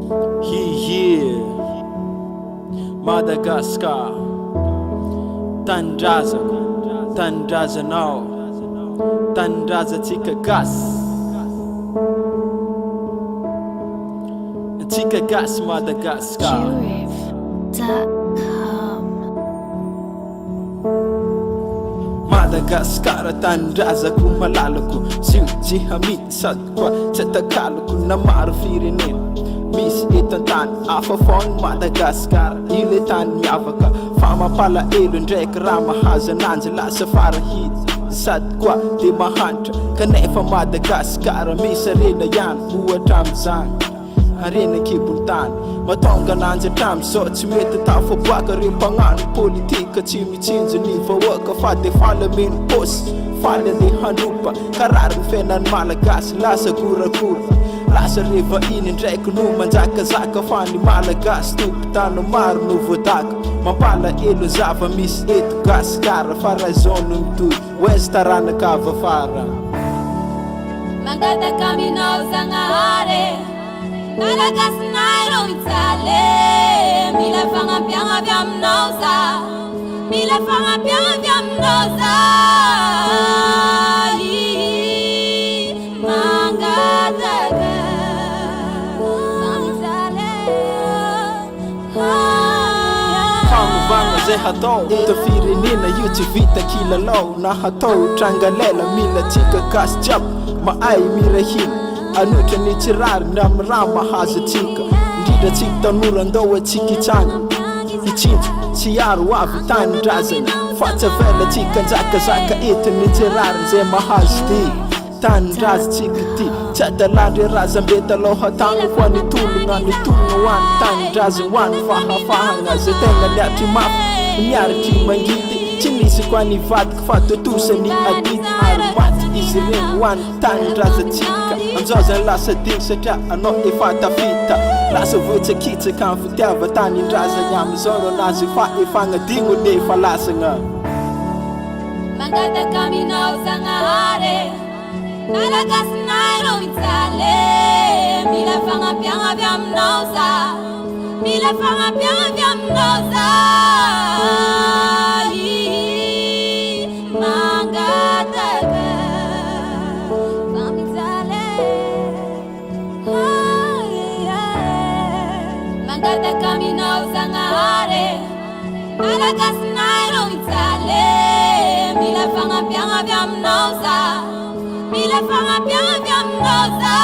Yeah, Madagascar, Tandrazanao, Tandrazatsika gas Madagascar. Madagascar tandrazako malalako Siuji hamity sady koa tsy atakalako na maro firenena misy eto an-tany hafa foagna Madagascar io le tany miavaka fa mampalahelo ndraiky raha mahazo ananjy lasa farahity sady koa de mahantra kanefa Madagascar misy arena ihany ohatra am'izany arena kibon-tany matonga ananjy hatram'izao tsy mety tafaboaka reo mpagnano politika tsy mitsinjo ny vahoaka fa de faly ameno posy faly ande handropa karary ny fiainan'ny malagasy lasa korakora lasa reva iny ndraiky no manjakazaka fa ny malagasy tompon-tany maro no voadaka mampalahelo zava misy eto gasikara fa raison no mitoy oesy taranakava fara mangataka aminao Zagnahary Malagasy nairo mitsale mila fagnapiagna avy aminao za mila fagnapiagna avy aminao za mangataka mitsale famovagna zay hatao eto firenena io tsy vita kilalao na hatao trangalela mila tsika gasy jiaby mahay mirahina anotra ny tsirary ny amin'ny raha mahazo atsika indrindra tsika tanora andao atsika hitsanga hitsinjo tsy aro avy tanindrazana fa tsy avela tsika njakazaka eto ny tsirary zay mahazo ty tanindrazantsika ty tsy adalandry razam-be taloha tagna koa ny tologna ho any tanindrazana ho any fahafahagna zay tegna miatry mafy miaritry mangidy tsy nisy koa ny vadika fa totosany adity ary maty izy regny ho any tanindrazantsika amizao zany lasa digny satria anao efa tafita lasa voatsakitsaka amin'ny fitiava tanindrazana amizao no anazy fa efa agnadigno nefa lasagna mangataka aminao Zagnahary Malagasy nairo mitsale mila fagnapiagna avy aminao za mila fagnapiagna avy aminao za mangataka famitsale mangataka aminao Zagnahary Malagasy nairo mitsale mila fagnapiagna avy aminao za mila fagnapiagna avy aminao za